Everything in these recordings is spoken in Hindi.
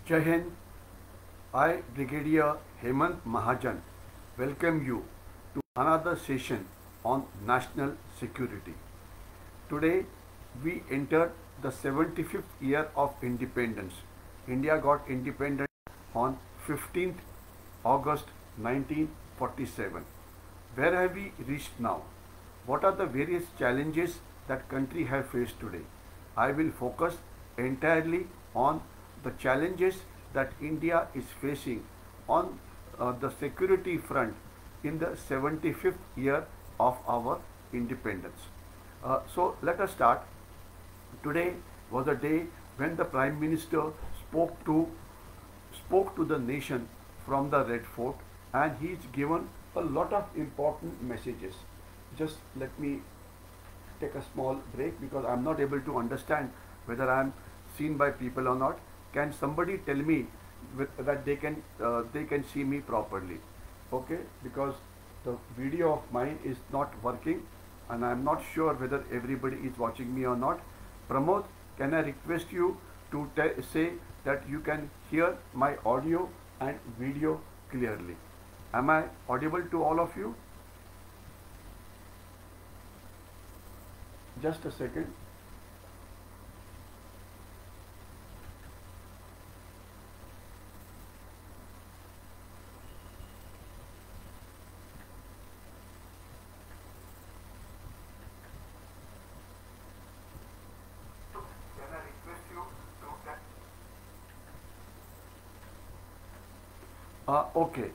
Jai Hind, I, Brigadier Hemant Mahajan, welcome you to another session on national security. Today, we enter the 75th year of independence. India got independent on 15th August 1947. Where have we reached now? What are the various challenges that country have faced today? I will focus entirely on the challenges that India is facing on the security front in the 75th year of our independence. So let us start. Today was a day when the Prime Minister spoke to spoke to the nation from the Red Fort, and he's given a lot of important messages. Just let me take a small break because I'm not able to understand whether I'm seen by people or not. Can somebody tell me that they can see me properly? Okay, because the video of mine is not working and I'm not sure whether everybody is watching me or not. Pramod, can I request you to say that you can hear my audio and video clearly? Am I audible to all of you? Just a second. Okay,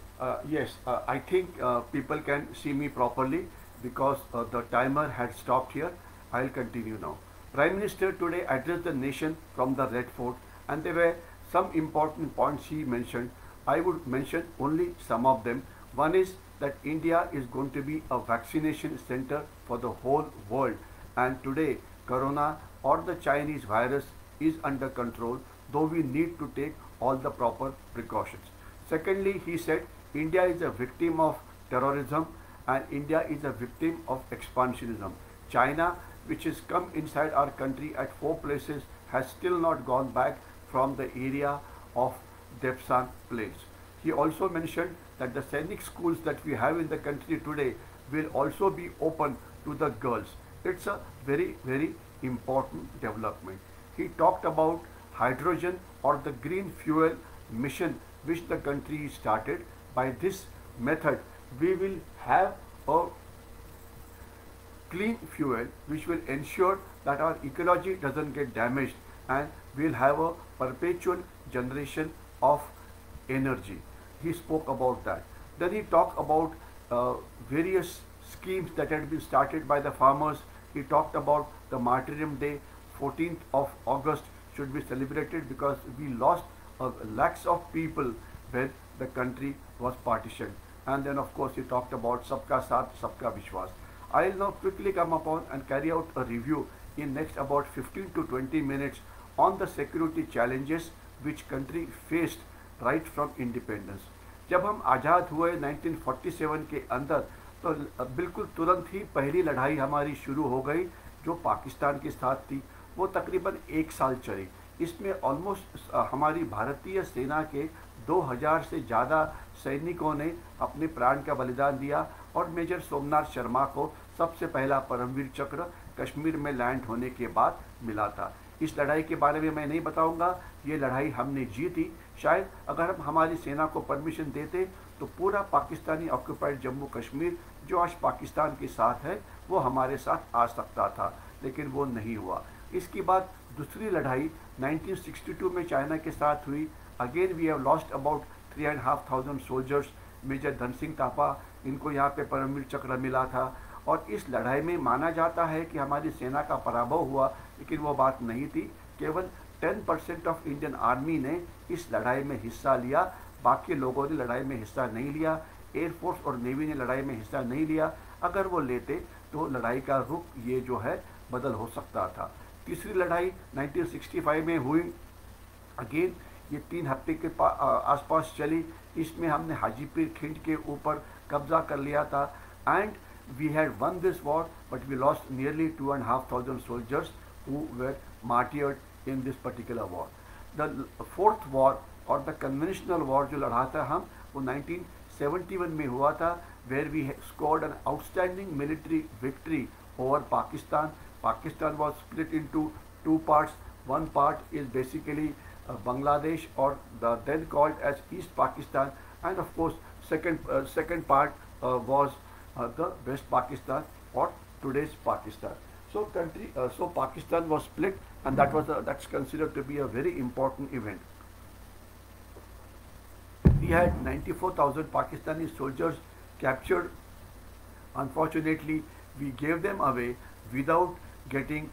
yes, I think people can see me properly because the timer had stopped here. I'll continue now. Prime Minister today addressed the nation from the Red Fort, and there were some important points he mentioned. I would mention only some of them. One is that India is going to be a vaccination center for the whole world, and today Corona or the Chinese virus is under control, though we need to take all the proper precautions. Secondly, he said India is a victim of terrorism and India is a victim of expansionism. China, which has come inside our country at 4 places, has still not gone back from the area of Depsan Plains. He also mentioned that the Sainik schools that we have in the country today will also be open to the girls. It's a very, very important development. He talked about hydrogen or the green fuel mission which the country started. By this method, we will have a clean fuel which will ensure that our ecology doesn't get damaged and we'll have a perpetual generation of energy. He spoke about that. Then he talked about various schemes that had been started by the farmers. He talked about the Martyrdom Day, 14th of August should be celebrated because we lost lakhs of people when the country was partitioned. And then of course he talked about Sabka Saath, Sabka Vishwas. I'll now quickly come upon and carry out a review in next about 15 to 20 minutes on the security challenges which country faced right from independence. जब हम आज़ाद हुए 1947 के अंदर तो बिल्कुल तुरंत ही पहली लड़ाई हमारी शुरू हो गई जो पाकिस्तान के साथ थी। वो तकरीबन 1 साल चली। इसमें ऑलमोस्ट हमारी भारतीय सेना के 2000 से ज़्यादा सैनिकों ने अपने प्राण का बलिदान दिया और मेजर सोमनाथ शर्मा को सबसे पहला परमवीर चक्र कश्मीर में लैंड होने के बाद मिला था। इस लड़ाई के बारे में मैं नहीं बताऊंगा, ये लड़ाई हमने जीती। शायद अगर हम हमारी सेना को परमिशन देते तो पूरा पाकिस्तानी ऑक्यूपाइड जम्मू कश्मीर जो आज पाकिस्तान के साथ है वो हमारे साथ आ सकता था, लेकिन वो नहीं हुआ। इसके बाद दूसरी लड़ाई 1962 में चाइना के साथ हुई। Again we have lost about 3,500 soldiers. Major Dhan Singh Thapa, इनको यहाँ पे परमवीर चक्र मिला था और इस लड़ाई में माना जाता है कि हमारी सेना का पराभव हुआ, लेकिन वो बात नहीं थी। केवल 10% ऑफ इंडियन आर्मी ने इस लड़ाई में हिस्सा लिया, बाकी लोगों ने लड़ाई में हिस्सा नहीं लिया। एयरफोर्स और नेवी ने लड़ाई में हिस्सा नहीं लिया। अगर वो लेते तो लड़ाई का रुख ये जो है बदल हो सकता था। तीसरी लड़ाई 1965 में हुई। अगेन ये 3 हफ्ते के आसपास चली। इसमें हमने हाजीपीर खिंड के ऊपर कब्जा कर लिया था and we had won this war, but we lost nearly 2,500 soldiers who were martyred in this particular war. The fourth war और द कन्वेंशनल वॉर जो लड़ा था हम, वो 1971 में हुआ था, where we scored an outstanding military victory over Pakistan. Pakistan was split into two parts. One part is basically Bangladesh, or then called as East Pakistan, and of course second part was the West Pakistan, or today's Pakistan. So Pakistan was split, and that's considered to be a very important event. We had 94,000 Pakistani soldiers captured. Unfortunately, we gave them away without getting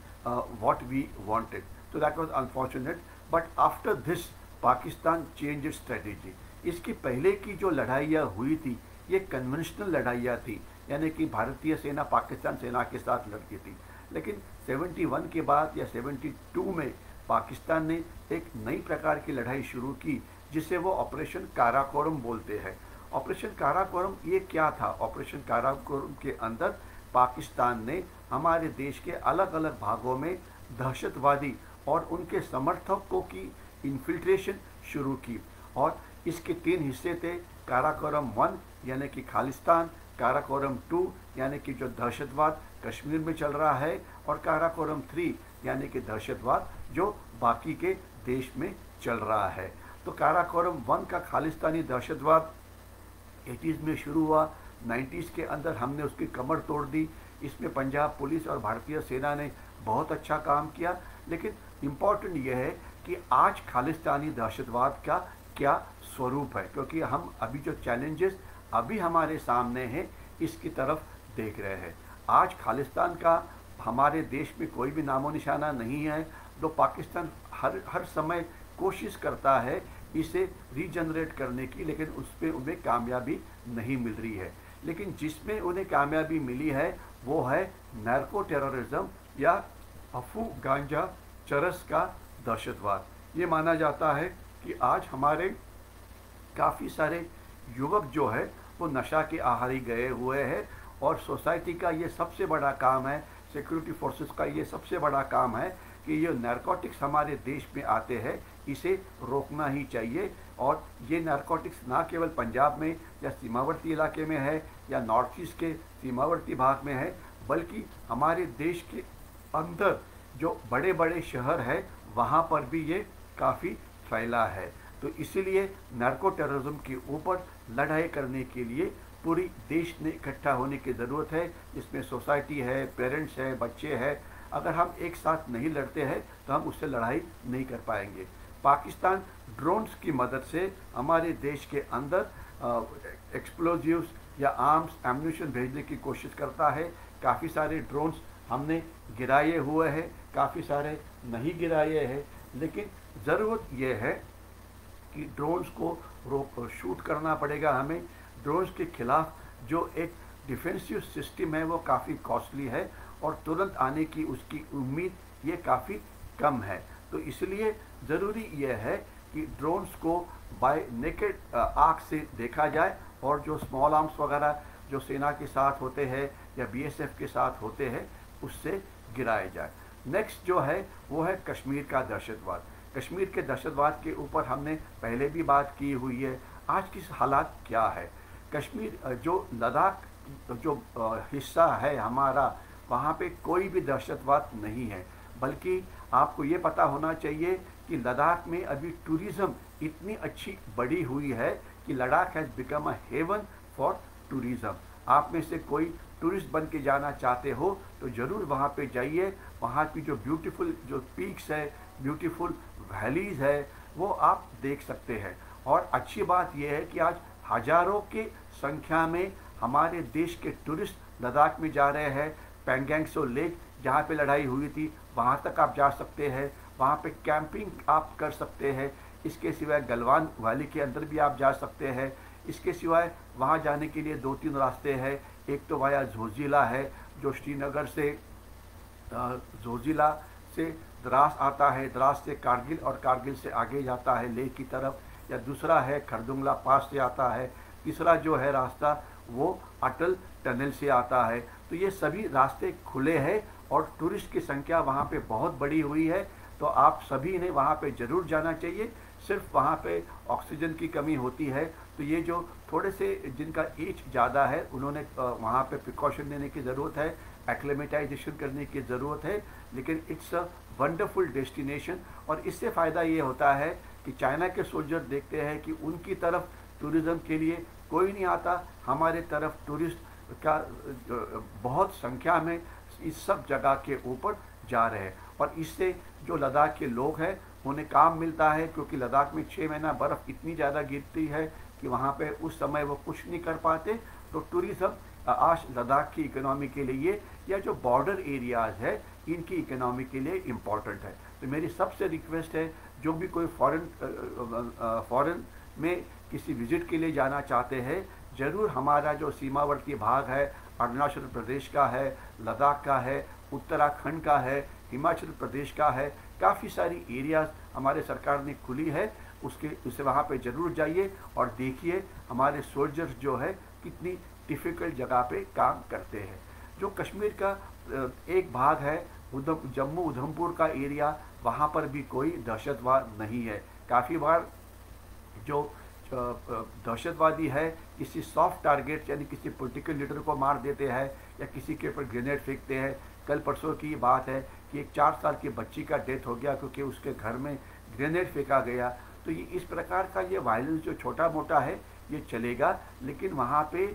what we wanted. So that was unfortunate. But after this, Pakistan changed its strategy. इसकी पहले की जो लड़ाइयाँ हुई थी, ये कन्वेंशनल लड़ाइयाँ थी, यानी कि भारतीय सेना पाकिस्तान सेना के साथ लड़ती थी. लेकिन 71 के बाद या 72 में पाकिस्तान ने एक नई प्रकार की लड़ाई शुरू की, जिसे वो ऑपरेशन काराकोरम बोलते हैं. ऑपरेशन काराकोरम ये क्या था? ऑपरेशन काराकोरम के अंदर पाकिस्तान ने हमारे देश के अलग अलग भागों में दहशतवादी और उनके समर्थकों की इन्फिल्ट्रेशन शुरू की. और इसके 3 हिस्से थे. काराकोरम 1 यानी कि खालिस्तान, काराकोरम 2 यानी कि जो दहशतवाद कश्मीर में चल रहा है, और काराकोरम 3 यानी कि दहशतवाद जो बाकी के देश में चल रहा है. तो काराकोरम 1 का खालिस्तानी दहशतवाद 80s में शुरू हुआ. 90s के अंदर हमने उसकी कमर तोड़ दी. इसमें पंजाब पुलिस और भारतीय सेना ने बहुत अच्छा काम किया. लेकिन इम्पॉर्टेंट यह है कि आज खालिस्तानी दहशतवाद का क्या स्वरूप है, क्योंकि हम अभी जो चैलेंजेस अभी हमारे सामने हैं इसकी तरफ देख रहे हैं. आज खालिस्तान का हमारे देश में कोई भी नामो निशाना नहीं है. तो पाकिस्तान हर समय कोशिश करता है इसे रीजनरेट करने की, लेकिन उस पर उन्हें कामयाबी नहीं मिल रही है. लेकिन जिसमें उन्हें कामयाबी मिली है वो है नार्को टेररिज्म या अफू गांजा चरस का दहशतवाद. ये माना जाता है कि आज हमारे काफ़ी सारे युवक जो है वो नशा के आहारी गए हुए हैं, और सोसाइटी का ये सबसे बड़ा काम है, सिक्योरिटी फोर्सेस का ये सबसे बड़ा काम है कि ये नारकोटिक्स हमारे देश में आते हैं, इसे रोकना ही चाहिए. और ये नारकोटिक्स ना केवल पंजाब में या सीमावर्ती इलाके में है या नॉर्थ ईस्ट के सीमावर्ती भाग में है, बल्कि हमारे देश के अंदर जो बड़े बड़े शहर है वहाँ पर भी ये काफ़ी फैला है. तो इसीलिए नार्को टेररिज्म के ऊपर लड़ाई करने के लिए पूरी देश ने इकट्ठा होने की ज़रूरत है. इसमें सोसाइटी है, पेरेंट्स है, बच्चे हैं. अगर हम एक साथ नहीं लड़ते हैं तो हम उससे लड़ाई नहीं कर पाएंगे. पाकिस्तान ड्रोन्स की मदद से हमारे देश के अंदर एक्सप्लोजिव्स या आर्म्स एम्यूनिशन भेजने की कोशिश करता है. काफ़ी सारे ड्रोन्स हमने गिराए हुए हैं, काफ़ी सारे नहीं गिराए हैं. लेकिन ज़रूरत यह है कि ड्रोन्स को शूट करना पड़ेगा हमें. ड्रोन्स के खिलाफ जो एक डिफेंसिव सिस्टम है वो काफ़ी कॉस्टली है, और तुरंत आने की उसकी उम्मीद ये काफ़ी कम है. तो इसलिए ज़रूरी यह है कि ड्रोन्स को बाय नेकेड आँख से देखा जाए, और जो स्मॉल आर्म्स वगैरह जो सेना के साथ होते हैं या बीएसएफ के साथ होते हैं उससे गिराए जाए. नेक्स्ट जो है वो है कश्मीर का दहशतवाद. कश्मीर के दहशतवाद के ऊपर हमने पहले भी बात की हुई है. आज की हालात क्या है? कश्मीर जो लद्दाख जो हिस्सा है हमारा, वहाँ पे कोई भी दहशतवाद नहीं है. बल्कि आपको ये पता होना चाहिए कि लद्दाख में अभी टूरिज़्म इतनी अच्छी बढ़ी हुई है कि Ladakh has become a haven for tourism. आप में से कोई टूरिस्ट बन के जाना चाहते हो तो ज़रूर वहाँ पे जाइए. वहाँ की जो ब्यूटीफुल जो पीक्स है, ब्यूटीफुल वैलीज़ है, वो आप देख सकते हैं. और अच्छी बात यह है कि आज हज़ारों के संख्या में हमारे देश के टूरिस्ट लद्दाख में जा रहे हैं. पैंगैंगसो लेक जहाँ पे लड़ाई हुई थी वहाँ तक आप जा सकते हैं. वहाँ पे कैंपिंग आप कर सकते हैं. इसके सिवाय गलवान वैली के अंदर भी आप जा सकते हैं. इसके सिवाय वहाँ जाने के लिए 2-3 रास्ते हैं. एक तो वाया जोजिला है जो श्रीनगर से जोजिला से द्रास आता है, द्रास से कारगिल और कारगिल से आगे जाता है लेह की तरफ. या दूसरा है खरदुंगला पास से आता है. तीसरा जो है रास्ता वो अटल टनल से आता है. तो ये सभी रास्ते खुले हैं और टूरिस्ट की संख्या वहाँ पे बहुत बड़ी हुई है. तो आप सभी ने वहाँ पे ज़रूर जाना चाहिए. सिर्फ वहाँ पे ऑक्सीजन की कमी होती है, तो ये जो थोड़े से जिनका एज ज़्यादा है उन्होंने वहाँ पे प्रिकॉशन लेने की ज़रूरत है, एक्लेमेटाइजेशन करने की ज़रूरत है, लेकिन इट्स अ वंडरफुल डेस्टिनेशन। और इससे फ़ायदा ये होता है कि चाइना के सोल्जर देखते हैं कि उनकी तरफ टूरिज़्म के लिए कोई नहीं आता, हमारे तरफ टूरिस्ट का बहुत संख्या में इस सब जगह के ऊपर जा रहे हैं। और इससे जो लद्दाख के लोग हैं उन्हें काम मिलता है, क्योंकि लद्दाख में 6 महीना बर्फ़ इतनी ज़्यादा गिरती है कि वहाँ पे उस समय वो कुछ नहीं कर पाते। तो टूरिज़्म आज लद्दाख की इकोनॉमी के लिए या जो बॉर्डर एरियाज़ है इनकी इकोनॉमी के लिए इम्पॉर्टेंट है। तो मेरी सबसे रिक्वेस्ट है, जो भी कोई फॉरेन में किसी विजिट के लिए जाना चाहते हैं, ज़रूर हमारा जो सीमावर्ती भाग है, अरुणाचल प्रदेश का है, लद्दाख का है, उत्तराखंड का है, हिमाचल प्रदेश का है, काफ़ी सारी एरियाज़ हमारे सरकार ने खुली है, उससे वहाँ पे ज़रूर जाइए और देखिए हमारे सोल्जर्स जो है कितनी डिफ़िकल्ट जगह पे काम करते हैं। जो कश्मीर का एक भाग है जम्मू उधमपुर का एरिया, वहाँ पर भी कोई दहशतवाद नहीं है। काफ़ी बार जो दहशतवादी है किसी सॉफ्ट टारगेट यानी किसी पॉलिटिकल लीडर को मार देते हैं या किसी के ऊपर ग्रेनेड फेंकते हैं। कल परसों की बात है कि एक 4 साल की बच्ची का डेथ हो गया क्योंकि उसके घर में ग्रेनेड फेंका गया। तो ये इस प्रकार का ये वायलेंस जो छोटा मोटा है ये चलेगा, लेकिन वहाँ पे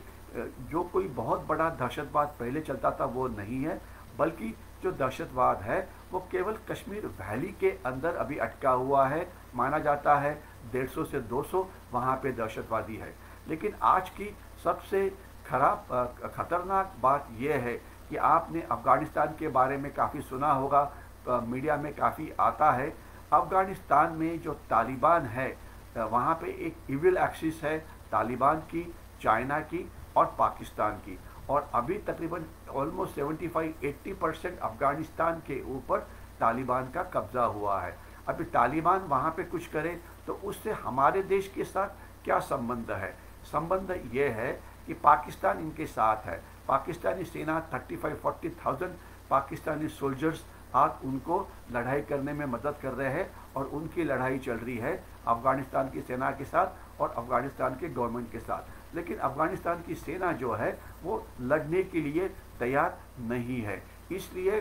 जो कोई बहुत बड़ा दहशतवाद पहले चलता था वो नहीं है, बल्कि जो दहशतवाद है वो केवल कश्मीर वैली के अंदर अभी अटका हुआ है। माना जाता है 150 से 200 वहाँ पे दहशतवादी है। लेकिन आज की सबसे खतरनाक बात यह है कि आपने अफ़गानिस्तान के बारे में काफ़ी सुना होगा, मीडिया में काफ़ी आता है। अफ़गानिस्तान में जो तालिबान है वहाँ पे एक इविल एक्सिस है तालिबान की, चाइना की और पाकिस्तान की, और अभी तकरीबन ऑलमोस्ट 75-80% अफ़गानिस्तान के ऊपर तालिबान का कब्ज़ा हुआ है। अभी तालिबान वहाँ पे कुछ करे तो उससे हमारे देश के साथ क्या संबंध है? संबंध ये है कि पाकिस्तान इनके साथ है। पाकिस्तानी सेना 35-40,000 पाकिस्तानी सोल्जर्स आज उनको लड़ाई करने में मदद कर रहे हैं, और उनकी लड़ाई चल रही है अफ़गानिस्तान की सेना के साथ और अफ़गानिस्तान के गवर्नमेंट के साथ। लेकिन अफ़गानिस्तान की सेना जो है वो लड़ने के लिए तैयार नहीं है, इसलिए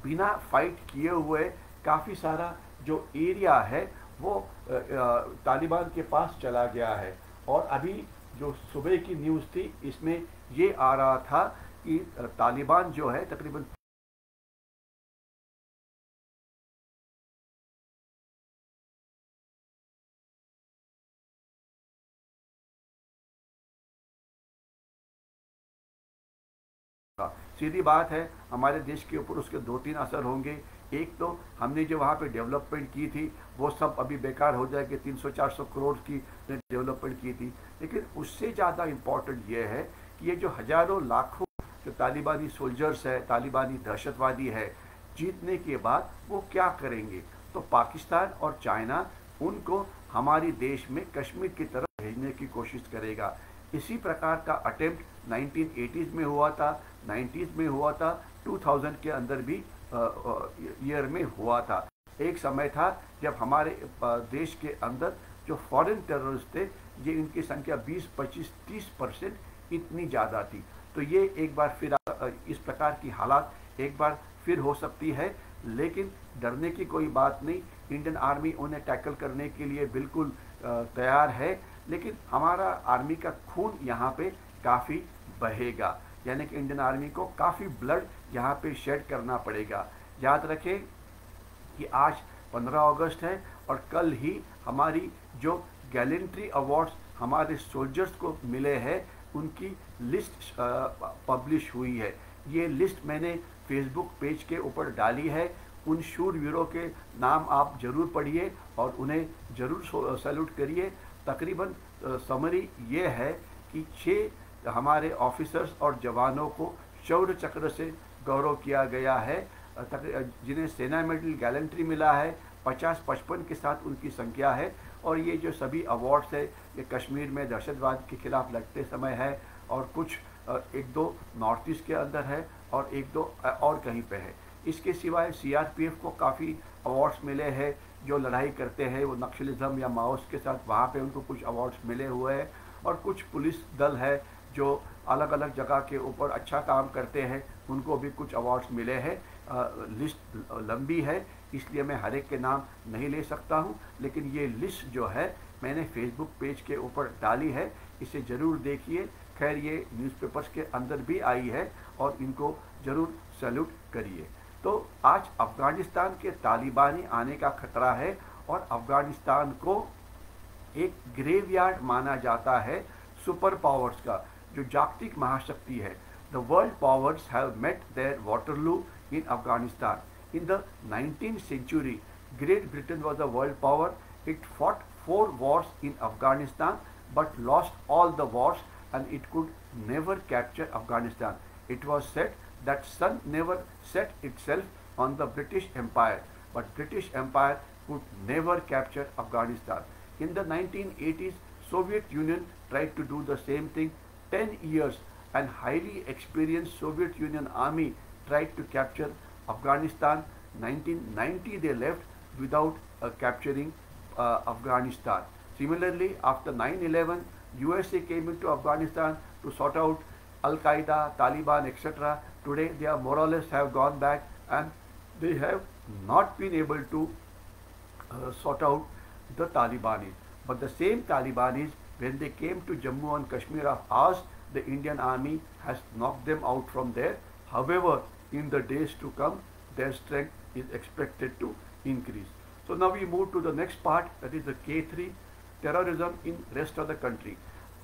बिना फाइट किए हुए काफ़ी सारा जो एरिया है वो तालिबान के पास चला गया है। और अभी जो सुबह की न्यूज़ थी इसमें ये आ रहा था कि तालिबान जो है तकरीबन सीधी बात है, हमारे देश के ऊपर उसके 2-3 असर होंगे। एक तो हमने जो वहाँ पे डेवलपमेंट की थी वो सब अभी बेकार हो जाएगी। 300-400 करोड़ की डेवलपमेंट की थी, लेकिन उससे ज़्यादा इम्पोर्टेंट ये है कि ये जो हज़ारों लाखों जो तालिबानी सोल्जर्स है, तालिबानी दहशतवादी है, जीतने के बाद वो क्या करेंगे? तो पाकिस्तान और चाइना उनको हमारे देश में कश्मीर की तरफ भेजने की कोशिश करेगा। इसी प्रकार का अटेम्प्ट 1980s में हुआ था, 90s में हुआ था, 2000 के अंदर भी ईयर में हुआ था। एक समय था जब हमारे देश के अंदर जो फॉरेन टेररिस्ट थे ये इनकी संख्या 20-25-30% इतनी ज़्यादा थी। तो ये एक बार फिर इस प्रकार की हालात एक बार फिर हो सकती है, लेकिन डरने की कोई बात नहीं। इंडियन आर्मी उन्हें टैकल करने के लिए बिल्कुल तैयार है, लेकिन हमारा आर्मी का खून यहाँ पे काफ़ी बहेगा, यानी कि इंडियन आर्मी को काफ़ी ब्लड यहाँ पे शेड करना पड़ेगा। याद रखें कि आज 15 अगस्त है और कल ही हमारी जो गैलेंट्री अवार्ड्स हमारे सोल्जर्स को मिले हैं उनकी लिस्ट पब्लिश हुई है। ये लिस्ट मैंने फेसबुक पेज के ऊपर डाली है। उन शूरवीरों के नाम आप ज़रूर पढ़िए और उन्हें ज़रूर सैल्यूट करिए। तकरीबन समरी ये है कि 6 हमारे ऑफिसर्स और जवानों को शौर्य चक्र से गौरव किया गया है, जिन्हें सेना मेडल गैलेंट्री मिला है। 50-55 के साथ उनकी संख्या है। और ये जो सभी अवार्ड्स है ये कश्मीर में दहशतवाद के खिलाफ लड़ते समय है, और कुछ 1-2 नॉर्थ ईस्ट के अंदर है और 1-2 और कहीं पे है। इसके सिवाय CRPF को काफ़ी अवार्ड्स मिले हैं, जो लड़ाई करते हैं वो नक्सलिज्म या माओस के साथ, वहाँ पे उनको कुछ अवार्ड्स मिले हुए हैं। और कुछ पुलिस दल है जो अलग अलग जगह के ऊपर अच्छा काम करते हैं, उनको भी कुछ अवार्ड्स मिले हैं। लिस्ट लंबी है, इसलिए मैं हर एक के नाम नहीं ले सकता हूँ, लेकिन ये लिस्ट जो है मैंने फेसबुक पेज के ऊपर डाली है, इसे ज़रूर देखिए। खैर ये न्यूज़पेपर्स के अंदर भी आई है और इनको ज़रूर सैल्यूट करिए। तो आज अफ़गानिस्तान के तालिबानी आने का खतरा है और अफ़गानिस्तान को एक ग्रेवयार्ड माना जाता है सुपर पावर्स का, जो जागतिक महाशक्ति है। The world powers have met their Waterloo in Afghanistan. In the 19th century, Great Britain was a world power. It fought 4 wars in Afghanistan but lost all the wars and it could never capture Afghanistan. It was said that sun never set itself on the British Empire, but British Empire could never capture Afghanistan. In the 1980s, Soviet Union tried to do the same thing. 10 years and highly experienced Soviet Union army tried to capture Afghanistan. 1990 they left without capturing Afghanistan. Similarly, after 9/11, USA came into Afghanistan to sort out Al-Qaeda, Taliban, etc. Today they are more or less have gone back and they have not been able to sort out the Talibanis. But the same Talibanis, when they came to Jammu and Kashmir of ours, the Indian army has knocked them out from there. However, in the days to come, their strength is expected to increase. So now we move to the next part, that is the K3, terrorism in rest of the country.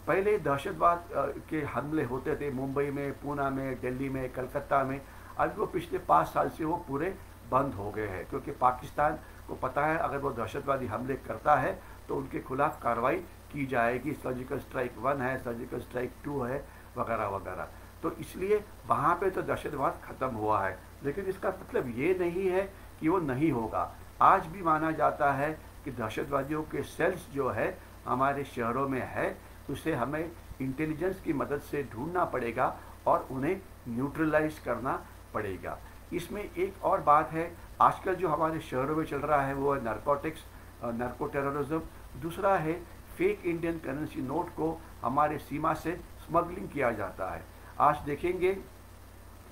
पहले दहशतवाद के हमले होते थे मुंबई में, पूना में, दिल्ली में, कलकत्ता में। अब वो पिछले 5 साल से वो पूरे बंद हो गए हैं, क्योंकि पाकिस्तान को पता है अगर वो दहशतवादी हमले करता है तो उनके खिलाफ कार्रवाई की जाएगी। सर्जिकल स्ट्राइक 1 है, सर्जिकल स्ट्राइक 2 है, वगैरह वगैरह। तो इसलिए वहाँ पे तो दहशतवाद ख़त्म हुआ है, लेकिन इसका मतलब ये नहीं है कि वो नहीं होगा। आज भी माना जाता है कि दहशतवादियों के सेल्स जो है हमारे शहरों में है, उसे हमें इंटेलिजेंस की मदद से ढूंढना पड़ेगा और उन्हें न्यूट्रलाइज करना पड़ेगा। इसमें एक और बात है, आजकल जो हमारे शहरों में चल रहा है वो है नारकोटिक्स, नार्को टेररिज्म। दूसरा है फेक इंडियन करेंसी नोट को हमारे सीमा से स्मगलिंग किया जाता है। आज देखेंगे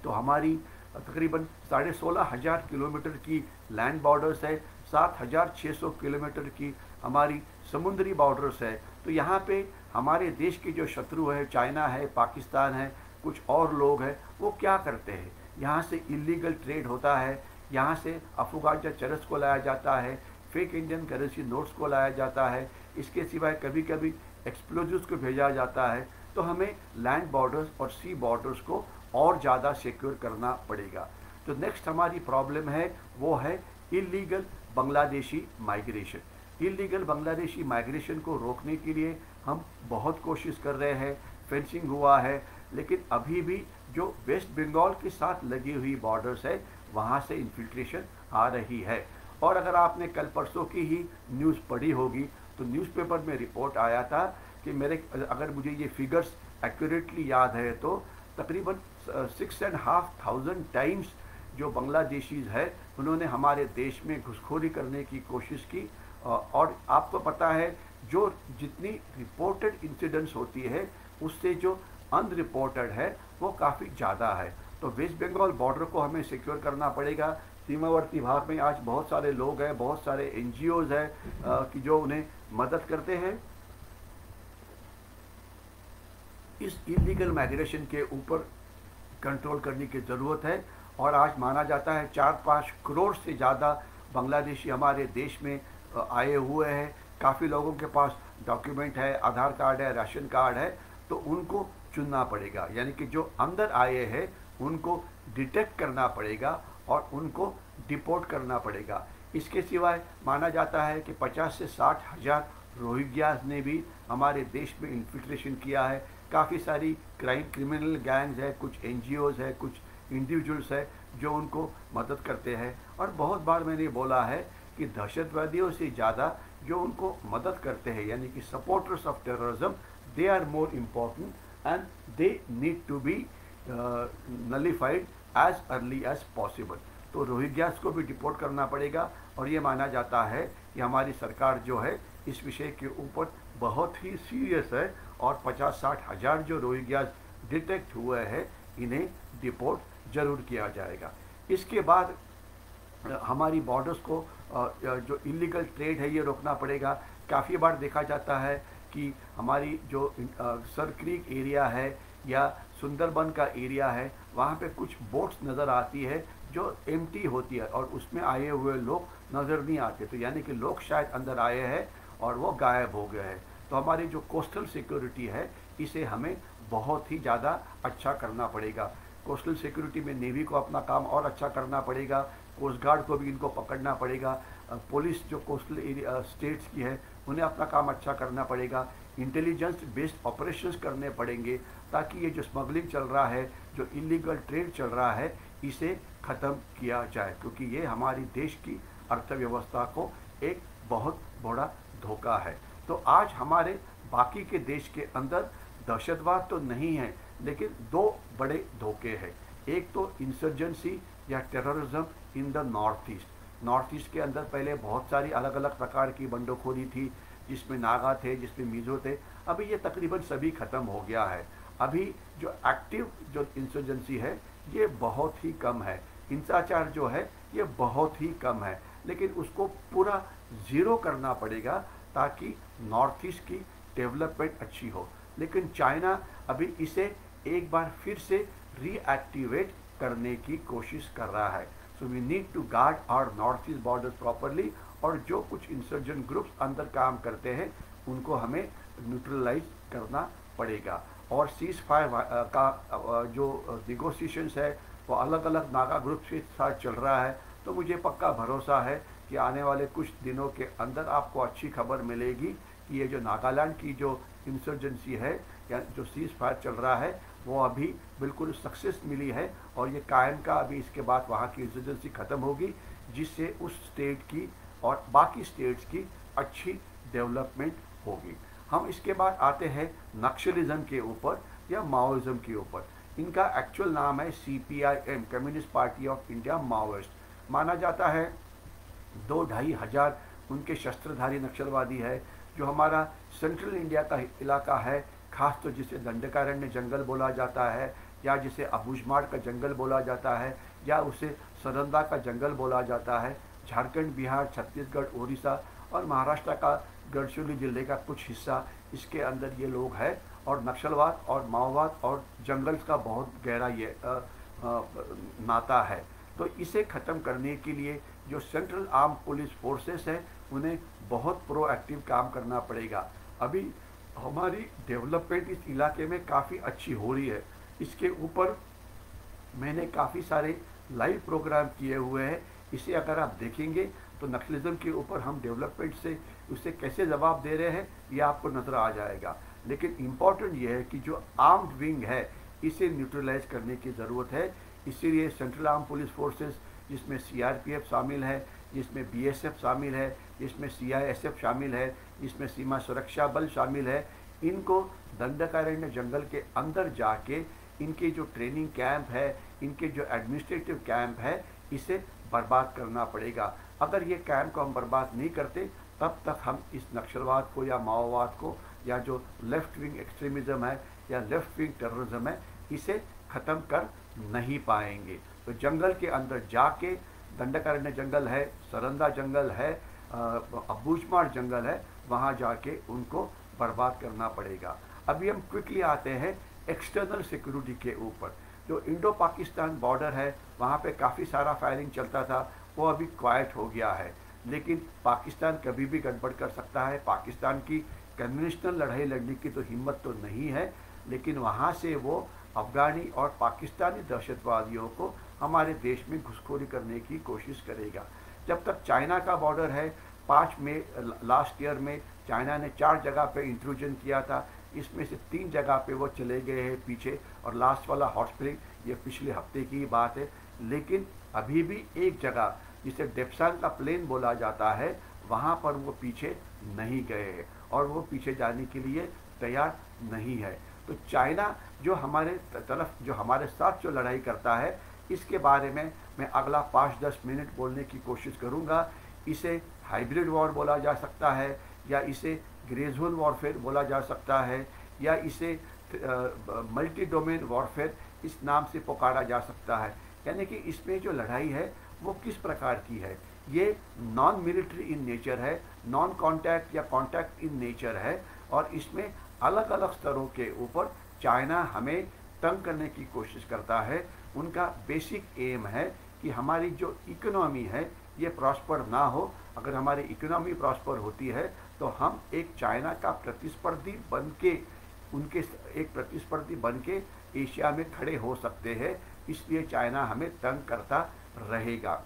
तो हमारी तकरीबन 16,500 किलोमीटर की लैंड बॉर्डर्स है, 7,600 किलोमीटर की हमारी समुद्री बॉर्डर्स है। तो यहाँ पे हमारे देश के जो शत्रु है, चाइना है, पाकिस्तान है, कुछ और लोग हैं, वो क्या करते हैं, यहाँ से इलीगल ट्रेड होता है, यहाँ से अफगान चरस को लाया जाता है, फेक इंडियन करेंसी नोट्स को लाया जाता है, इसके सिवाय कभी कभी एक्सप्लोजिव्स को भेजा जाता है। तो हमें लैंड बॉर्डर्स और सी बॉर्डर्स को और ज़्यादा सिक्योर करना पड़ेगा। तो नेक्स्ट हमारी प्रॉब्लम है वो है illegal Bangladeshi migration. Illegal Bangladeshi migration को रोकने के लिए हम बहुत कोशिश कर रहे हैं, फेंसिंग हुआ है, लेकिन अभी भी जो वेस्ट बंगाल के साथ लगी हुई बॉर्डर्स है वहाँ से इन्फिल्ट्रेशन आ रही है। और अगर आपने कल परसों की ही न्यूज़ पढ़ी होगी तो न्यूज़पेपर में रिपोर्ट आया था कि अगर मुझे ये फिगर्स एक्यूरेटली याद है तो तकरीबन 6,500 टाइम्स जो बांग्लादेशीज़ है उन्होंने हमारे देश में घुसखोरी करने की कोशिश की। और आपको पता है जो जितनी रिपोर्टेड इंसिडेंट्स होती है उससे जो अनरिपोर्टेड है वो काफ़ी ज़्यादा है। तो वेस्ट बंगाल बॉर्डर को हमें सिक्योर करना पड़ेगा। सीमावर्ती भाग में आज बहुत सारे लोग हैं, बहुत सारे NGOs हैं कि जो उन्हें मदद करते हैं। इस इलीगल माइग्रेशन के ऊपर कंट्रोल करने की ज़रूरत है। और आज माना जाता है 4-5 करोड़ से ज़्यादा बांग्लादेशी हमारे देश में आए हुए हैं। काफ़ी लोगों के पास डॉक्यूमेंट है, आधार कार्ड है, राशन कार्ड है, तो उनको चुनना पड़ेगा। यानी कि जो अंदर आए हैं उनको डिटेक्ट करना पड़ेगा और उनको डिपोर्ट करना पड़ेगा। इसके सिवाय माना जाता है कि 50 से 60 हज़ार रोहिंग्यास ने भी हमारे देश में इन्फिल्ट्रेशन किया है। काफ़ी सारी क्रिमिनल गैंग्स है, कुछ NGOs है, कुछ इंडिविजुअल्स है जो उनको मदद करते हैं। और बहुत बार मैंने बोला है कि दहशतवादियों से ज़्यादा जो उनको मदद करते हैं यानी कि supporters of terrorism, they are more important and they need to be nullified as early as possible. तो रोहिंग्यास को भी डिपोर्ट करना पड़ेगा। और ये माना जाता है कि हमारी सरकार जो है इस विषय के ऊपर बहुत ही सीरियस है और 50-60 हज़ार जो रोहिंग्यास डिटेक्ट हुए हैं इन्हें डिपोर्ट जरूर किया जाएगा। इसके बाद हमारी बॉर्डर्स को जो इलीगल ट्रेड है ये रोकना पड़ेगा। काफ़ी बार देखा जाता है कि हमारी जो सर क्रीक एरिया है या सुंदरबन का एरिया है वहाँ पे कुछ बोट्स नज़र आती है जो एम्प्टी होती है और उसमें आए हुए लोग नज़र नहीं आते, तो यानी कि लोग शायद अंदर आए हैं और वो गायब हो गए हैं। तो हमारी जो कोस्टल सिक्योरिटी है इसे हमें बहुत ही ज़्यादा अच्छा करना पड़ेगा। कोस्टल सिक्योरिटी में नेवी को अपना काम और अच्छा करना पड़ेगा, कोस्ट गार्ड को भी इनको पकड़ना पड़ेगा, पुलिस जो कोस्टल एरिया स्टेट्स की है उन्हें अपना काम अच्छा करना पड़ेगा, इंटेलिजेंस बेस्ड ऑपरेशंस करने पड़ेंगे ताकि ये जो स्मगलिंग चल रहा है, जो इलीगल ट्रेड चल रहा है, इसे ख़त्म किया जाए, क्योंकि ये हमारी देश की अर्थव्यवस्था को एक बहुत बड़ा धोखा है। तो आज हमारे बाकी के देश के अंदर दहशतवाद तो नहीं है, लेकिन दो बड़े धोखे हैं। एक तो इंसर्जेंसी या terrorism in the north east के अंदर पहले बहुत सारी अलग अलग प्रकार की बंडोखोरी थी, जिसमें नागा थे, जिसमें मिजो थे। अभी ये तकरीबन सभी ख़त्म हो गया है। अभी जो एक्टिव जो इंसर्जेंसी है ये बहुत ही कम है, हिंसाचार जो है ये बहुत ही कम है, लेकिन उसको पूरा ज़ीरो करना पड़ेगा ताकि नॉर्थ ईस्ट की डेवलपमेंट अच्छी हो। लेकिन चाइना अभी इसे एक बार फिर से रीएक्टिवेट करने की कोशिश कर रहा है। So we need to guard our north east borders properly, और जो कुछ इंसर्जेंट ग्रुप्स अंदर काम करते हैं उनको हमें न्यूट्रलाइज करना पड़ेगा। और सीज फायर का जो निगोशिएशंस है वो अलग अलग नागा ग्रुप्स के साथ चल रहा है। तो मुझे पक्का भरोसा है कि आने वाले कुछ दिनों के अंदर आपको अच्छी खबर मिलेगी कि ये जो नागालैंड की जो इंसर्जेंसी है या जो सीज फायर चल रहा है वो अभी बिल्कुल सक्सेस मिली है, और ये कायम का अभी इसके बाद वहाँ की इंसर्जेंसी ख़त्म होगी, जिससे उस स्टेट की और बाकी स्टेट्स की अच्छी डेवलपमेंट होगी। हम इसके बाद आते हैं नक्सलिज्म के ऊपर या माओइज्म के ऊपर। इनका एक्चुअल नाम है CPIM, communist party of India Maoist. माना जाता है 2-2.5 हज़ार उनके शस्त्रधारी नक्सलवादी है। जो हमारा सेंट्रल इंडिया का इलाका है, खास तो जिसे दंडकारण्य जंगल बोला जाता है, या जिसे अबूझमाड़ का जंगल बोला जाता है, या उसे सरंदा का जंगल बोला जाता है, झारखंड, बिहार, छत्तीसगढ़, उड़ीसा और महाराष्ट्र का गढ़चिरौली जिले का कुछ हिस्सा, इसके अंदर ये लोग हैं। और नक्सलवाद और माओवाद और जंगल का बहुत गहरा ये नाता है। तो इसे ख़त्म करने के लिए जो सेंट्रल आर्म पुलिस फोर्सेस है उन्हें बहुत प्रोएक्टिव काम करना पड़ेगा। अभी हमारी डेवलपमेंट इस इलाके में काफ़ी अच्छी हो रही है। इसके ऊपर मैंने काफ़ी सारे लाइव प्रोग्राम किए हुए हैं। इसे अगर आप देखेंगे तो नक्सलिज्म के ऊपर हम डेवलपमेंट से उसे कैसे जवाब दे रहे हैं ये आपको नज़र आ जाएगा। लेकिन इम्पॉर्टेंट ये है कि जो आर्म्ड विंग है इसे न्यूट्रलाइज करने की ज़रूरत है। इसीलिए सेंट्रल आर्म पुलिस फोर्सेस, जिसमें CRPF शामिल है, जिसमें BSF शामिल है, जिसमें CISF शामिल है, जिसमें सीमा सुरक्षा बल शामिल है, इनको दंडकारण्य जंगल के अंदर जाके इनके जो ट्रेनिंग कैंप है, इनके जो एडमिनिस्ट्रेटिव कैंप है, इसे बर्बाद करना पड़ेगा। अगर ये कैंप को हम बर्बाद नहीं करते तब तक हम इस नक्सलवाद को या माओवाद को या जो लेफ्ट विंग एक्सट्रीमिज़म है या लेफ्ट विंग टेररिज्म है इसे ख़त्म कर नहीं पाएंगे। तो जंगल के अंदर जाके, दंडकारण्य जंगल है, सरंदा जंगल है, अबूझमाड़ जंगल है, वहाँ जाके उनको बर्बाद करना पड़ेगा। अभी हम क्विकली आते हैं एक्सटर्नल सिक्योरिटी के ऊपर। जो इंडो पाकिस्तान बॉर्डर है वहाँ पे काफ़ी सारा फायरिंग चलता था, वो अभी क्वाइट हो गया है। लेकिन पाकिस्तान कभी भी गड़बड़ कर सकता है। पाकिस्तान की कन्वेंशनल लड़ाई लड़ने की तो हिम्मत तो नहीं है, लेकिन वहाँ से वो अफगानी और पाकिस्तानी दहशतवादियों को हमारे देश में घुसखोरी करने की कोशिश करेगा। जब तक चाइना का बॉर्डर है, 5 मई लास्ट ईयर में चाइना ने 4 जगह पे इंट्रूजन किया था। इसमें से 3 जगह पे वो चले गए हैं पीछे, और लास्ट वाला हॉट स्प्रिंग ये पिछले हफ्ते की बात है। लेकिन अभी भी एक जगह जिसे डेप्सांग का प्लेन बोला जाता है वहाँ पर वो पीछे नहीं गए हैं और वो पीछे जाने के लिए तैयार नहीं है। तो चाइना जो हमारे तरफ, जो हमारे साथ जो लड़ाई करता है, इसके बारे में मैं अगला 5-10 मिनट बोलने की कोशिश करूँगा। इसे हाइब्रिड वॉर बोला जा सकता है, या इसे ग्रेजुअल वॉरफेयर बोला जा सकता है, या इसे मल्टी डोमेन वॉरफेयर इस नाम से पुकारा जा सकता है। यानी कि इसमें जो लड़ाई है वो किस प्रकार की है। ये नॉन मिलिट्री इन नेचर है, नॉन कॉन्टैक्ट या कॉन्टैक्ट इन नेचर है, और इसमें अलग अलग स्तरों के ऊपर चाइना हमें तंग करने की कोशिश करता है। उनका बेसिक एम है कि हमारी जो इकोनॉमी है ये प्रॉस्पर ना हो। अगर हमारी इकोनॉमी प्रॉस्पर होती है तो हम एक चाइना का प्रतिस्पर्धी बन के, उनके एक प्रतिस्पर्धी बन के एशिया में खड़े हो सकते हैं। इसलिए चाइना हमें तंग करता रहेगा।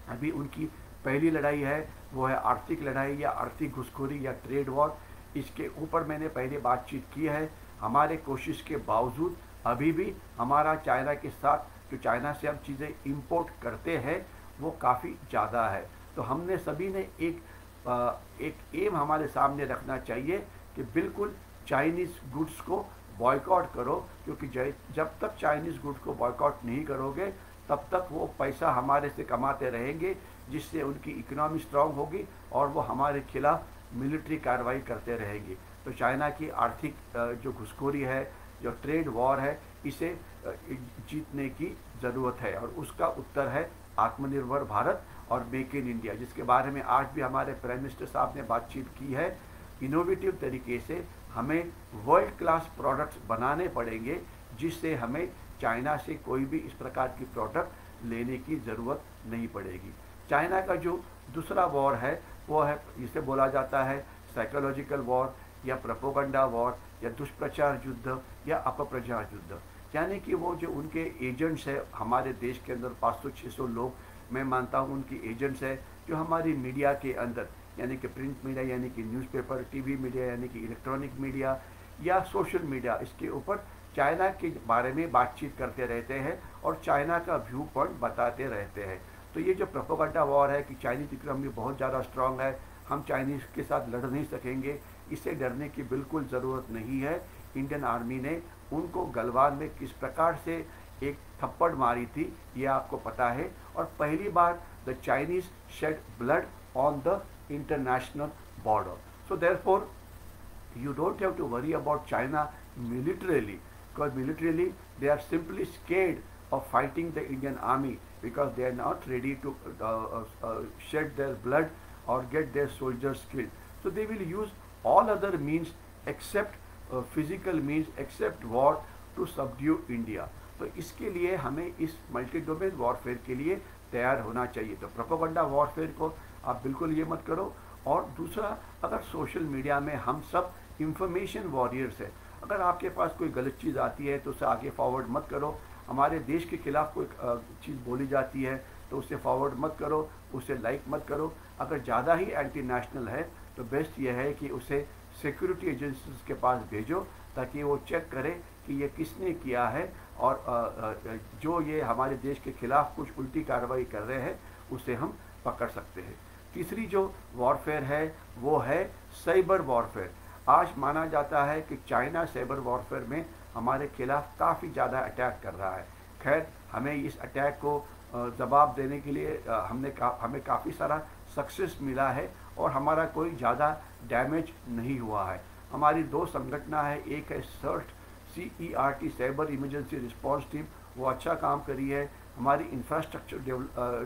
अभी उनकी पहली लड़ाई है वो है आर्थिक लड़ाई या आर्थिक घुसखोरी या ट्रेड वॉर। इसके ऊपर मैंने पहले बातचीत की है। हमारे कोशिश के बावजूद अभी भी हमारा चाइना के साथ, जो चाइना से हम चीज़ें इंपोर्ट करते हैं वो काफ़ी ज़्यादा है। तो हमने सभी ने एक एम हमारे सामने रखना चाहिए कि बिल्कुल चाइनीज़ गुड्स को बॉयकॉट करो, क्योंकि जब तक चाइनीज़ गुड्स को बॉयकॉट नहीं करोगे तब तक वो पैसा हमारे से कमाते रहेंगे, जिससे उनकी इकोनॉमी स्ट्रांग होगी और वो हमारे खिलाफ मिलिट्री कार्रवाई करते रहेंगे। तो चाइना की आर्थिक जो घुसखोरी है, जो ट्रेड वॉर है, इसे जीतने की ज़रूरत है, और उसका उत्तर है आत्मनिर्भर भारत और मेक इन इंडिया, जिसके बारे में आज भी हमारे प्राइम मिनिस्टर साहब ने बातचीत की है। इनोवेटिव तरीके से हमें वर्ल्ड क्लास प्रोडक्ट्स बनाने पड़ेंगे, जिससे हमें चाइना से कोई भी इस प्रकार की प्रोडक्ट लेने की ज़रूरत नहीं पड़ेगी। चाइना का जो दूसरा वॉर है वो है, जिसे बोला जाता है साइकोलॉजिकल वॉर या प्रोपेगेंडा वॉर या दुष्प्रचार युद्ध या अपप्रचार युद्ध। यानी कि वो जो उनके एजेंट्स है हमारे देश के अंदर 500-600 लोग, मैं मानता हूँ उनकी एजेंट्स है, जो हमारी मीडिया के अंदर, यानी कि प्रिंट मीडिया यानी कि न्यूज़पेपर, टीवी मीडिया यानी कि इलेक्ट्रॉनिक मीडिया या सोशल मीडिया, इसके ऊपर चाइना के बारे में बातचीत करते रहते हैं और चाइना का व्यू पॉइंट बताते रहते हैं। तो ये जो प्रोपेगेंडा वॉर है कि चाइनीज इकोनॉमी बहुत ज़्यादा स्ट्रांग है, हम चाइनीज़ के साथ लड़ नहीं सकेंगे, इससे डरने की बिल्कुल ज़रूरत नहीं है। इंडियन आर्मी ने उनको गलवान में किस प्रकार से एक थप्पड़ मारी थी ये आपको पता है, और पहली बार the Chinese shed blood on the international border. So therefore you don't have to worry about China militarily, because militarily they are simply scared of fighting the Indian army, because they are not ready to shed their blood or get their soldiers killed. So they will use all other means except physical means, except war to subdue India. तो इसके लिए हमें इस मल्टी डोमेन वॉरफेयर के लिए तैयार होना चाहिए। तो प्रोपेगेंडा वॉरफेयर को आप बिल्कुल ये मत करो। और दूसरा, अगर सोशल मीडिया में हम सब इंफॉर्मेशन वॉरियर्स है, अगर आपके पास कोई गलत चीज़ आती है तो उसे आगे फॉरवर्ड मत करो। हमारे देश के खिलाफ कोई चीज़ बोली जाती है तो उसे फॉरवर्ड मत करो, उसे लाइक मत करो। अगर ज़्यादा ही एंटी नेशनल है तो बेस्ट ये है कि उसे सिक्योरिटी एजेंसीज के पास भेजो, ताकि वो चेक करे कि ये किसने किया है, और जो ये हमारे देश के खिलाफ कुछ उल्टी कार्रवाई कर रहे हैं उसे हम पकड़ सकते हैं। तीसरी जो वॉरफेयर है वो है साइबर वॉरफेयर। आज माना जाता है कि चाइना साइबर वॉरफेयर में हमारे खिलाफ काफ़ी ज़्यादा अटैक कर रहा है। खैर, हमें इस अटैक को जवाब देने के लिए हमें काफ़ी सारा सक्सेस मिला है और हमारा कोई ज़्यादा डैमेज नहीं हुआ है। हमारी दो संगठना है, एक है CERT cyber emergency response team, वो अच्छा काम करी है। हमारी इंफ्रास्ट्रक्चर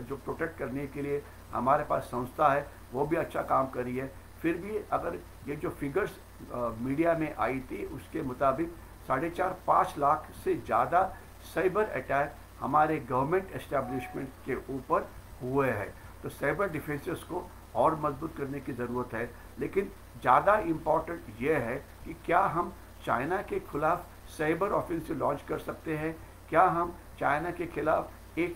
जो प्रोटेक्ट करने के लिए हमारे पास संस्था है वो भी अच्छा काम करी है। फिर भी अगर ये जो फिगर्स मीडिया में आई थी उसके मुताबिक 4.5-5 लाख से ज़्यादा साइबर अटैक हमारे गवर्नमेंट एस्टेब्लिशमेंट के ऊपर हुए हैं। तो साइबर डिफेंसेस को और मजबूत करने की ज़रूरत है। लेकिन ज़्यादा इम्पॉर्टेंट ये है कि क्या हम चाइना के खिलाफ साइबर ऑफेंसिव लॉन्च कर सकते हैं, क्या हम चाइना के खिलाफ एक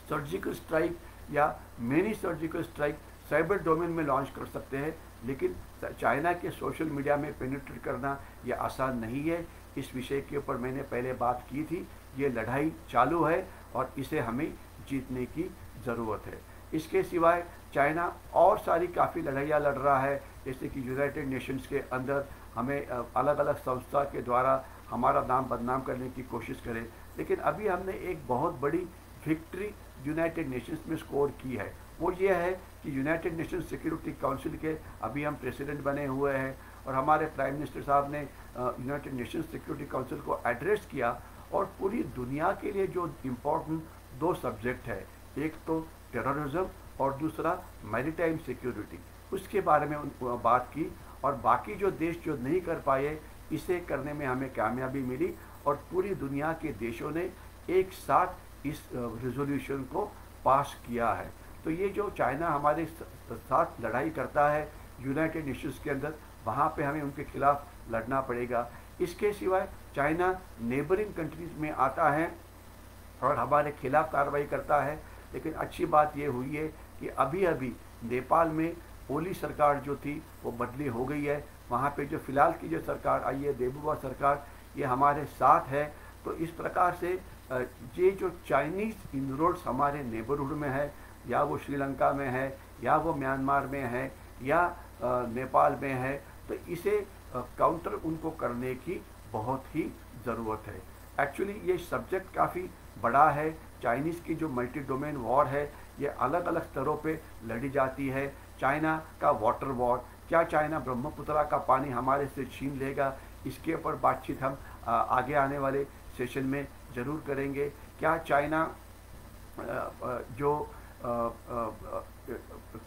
सर्जिकल स्ट्राइक या mini surgical strike cyber domain में लॉन्च कर सकते हैं। लेकिन चाइना के सोशल मीडिया में पेनिट्रेट करना यह आसान नहीं है। इस विषय के ऊपर मैंने पहले बात की थी। ये लड़ाई चालू है और इसे हमें जीतने की ज़रूरत है। इसके सिवाय चाइना और सारी काफ़ी लड़ाइयाँ लड़ रहा है, जैसे कि यूनाइटेड नेशंस के अंदर हमें अलग अलग संस्था के द्वारा हमारा नाम बदनाम करने की कोशिश करें, लेकिन अभी हमने एक बहुत बड़ी विक्ट्री यूनाइटेड नेशंस में स्कोर की है। वो ये है कि यूनाइटेड नेशंस सिक्योरिटी काउंसिल के अभी हम प्रेसिडेंट बने हुए हैं और हमारे प्राइम मिनिस्टर साहब ने यूनाइटेड नेशंस सिक्योरिटी काउंसिल को एड्रेस किया और पूरी दुनिया के लिए जो इम्पोर्टेंट दो सब्जेक्ट है, एक तो टेररिज्म और दूसरा मैरीटाइम सिक्योरिटी, उसके बारे में बात की और बाकी जो देश जो नहीं कर पाए इसे करने में हमें कामयाबी मिली और पूरी दुनिया के देशों ने एक साथ इस रेजोल्यूशन को पास किया है। तो ये जो चाइना हमारे साथ लड़ाई करता है यूनाइटेड नेशंस के अंदर, वहाँ पे हमें उनके खिलाफ लड़ना पड़ेगा। इसके सिवाय चाइना नेबरिंग कंट्रीज में आता है और हमारे खिलाफ कार्रवाई करता है, लेकिन अच्छी बात ये हुई है कि अभी अभी नेपाल में ओली सरकार जो थी वो बदली हो गई है। वहाँ पे जो फिलहाल की जो सरकार आई है, देबुआ सरकार, ये हमारे साथ है। तो इस प्रकार से ये जो चाइनीज़ इनरोड्स हमारे नेबरहुड में है, या वो श्रीलंका में है, या वो म्यांमार में है, या नेपाल में है, तो इसे काउंटर उनको करने की बहुत ही ज़रूरत है। एक्चुअली ये सब्जेक्ट काफ़ी बड़ा है। चाइनीज़ की जो मल्टी डोमेन वॉर है ये अलग अलग स्तरों पे लड़ी जाती है। चाइना का वाटर वॉर, क्या चाइना ब्रह्मपुत्रा का पानी हमारे से छीन लेगा, इसके ऊपर बातचीत हम आगे आने वाले सेशन में ज़रूर करेंगे। क्या चाइना जो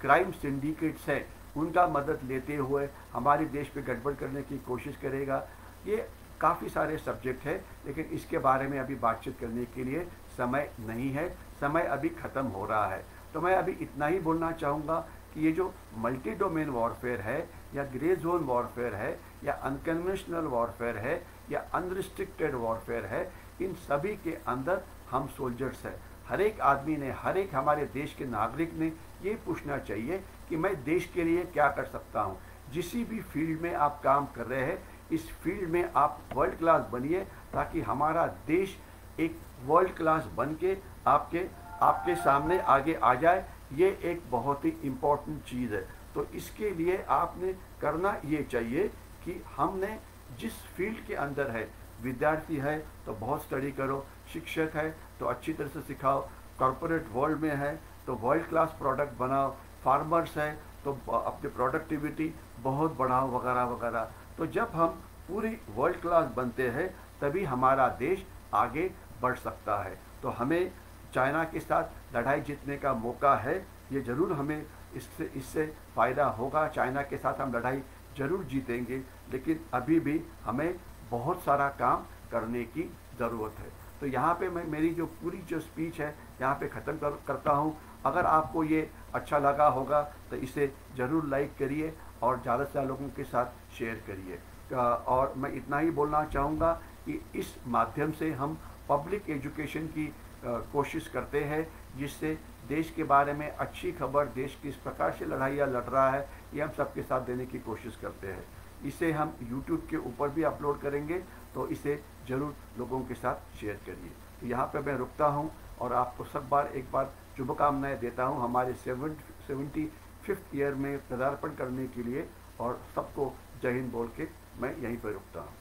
क्राइम सिंडिकेट्स है उनका मदद लेते हुए हमारे देश पे गड़बड़ करने की कोशिश करेगा। ये काफ़ी सारे सब्जेक्ट है, लेकिन इसके बारे में अभी बातचीत करने के लिए समय नहीं है, समय अभी ख़त्म हो रहा है। तो मैं अभी इतना ही बोलना चाहूँगा कि ये जो मल्टी डोमेन वॉरफेयर है, या ग्रे जोन वॉरफेयर है, या अनकन्वेंशनल वॉरफेयर है, या अनरिस्ट्रिक्टेड वॉरफेयर है, इन सभी के अंदर हम सोल्जर्स हैं। हर एक आदमी ने, हर एक हमारे देश के नागरिक ने ये पूछना चाहिए कि मैं देश के लिए क्या कर सकता हूँ। जिस भी फील्ड में आप काम कर रहे हैं, इस फील्ड में आप वर्ल्ड क्लास बनिए, ताकि हमारा देश एक वर्ल्ड क्लास बन के आपके सामने आगे आ जाए। ये एक बहुत ही इम्पोर्टेंट चीज़ है। तो इसके लिए आपने करना ये चाहिए कि हमने जिस फील्ड के अंदर है, विद्यार्थी है तो बहुत स्टडी करो, शिक्षक है तो अच्छी तरह से सिखाओ, कॉरपोरेट वर्ल्ड में है तो वर्ल्ड क्लास प्रोडक्ट बनाओ, फार्मर्स है तो अपनी प्रोडक्टिविटी बहुत बढ़ाओ, वगैरह वगैरह। तो जब हम पूरी वर्ल्ड क्लास बनते हैं तभी हमारा देश आगे बढ़ सकता है। तो हमें चाइना के साथ लड़ाई जीतने का मौका है, ये ज़रूर हमें इससे फ़ायदा होगा। चाइना के साथ हम लड़ाई ज़रूर जीतेंगे, लेकिन अभी भी हमें बहुत सारा काम करने की ज़रूरत है। तो यहाँ पे मैं मेरी जो पूरी जो स्पीच है यहाँ पे ख़त्म करता हूँ। अगर आपको ये अच्छा लगा होगा तो इसे ज़रूर लाइक करिए और ज़्यादा से ज़्यादा लोगों के साथ शेयर करिए। और मैं इतना ही बोलना चाहूँगा कि इस माध्यम से हम पब्लिक एजुकेशन की कोशिश करते हैं, जिससे देश के बारे में अच्छी खबर, देश किस प्रकार से लड़ाइयाँ लड़ रहा है, ये हम सबके साथ देने की कोशिश करते हैं। इसे हम YouTube के ऊपर भी अपलोड करेंगे, तो इसे ज़रूर लोगों के साथ शेयर करिए। तो यहाँ पे मैं रुकता हूँ और आपको एक बार शुभकामनाएं देता हूँ हमारे 75th ईयर में पदार्पण करने के लिए, और सबको जय हिंद बोल के मैं यहीं पर रुकता हूँ।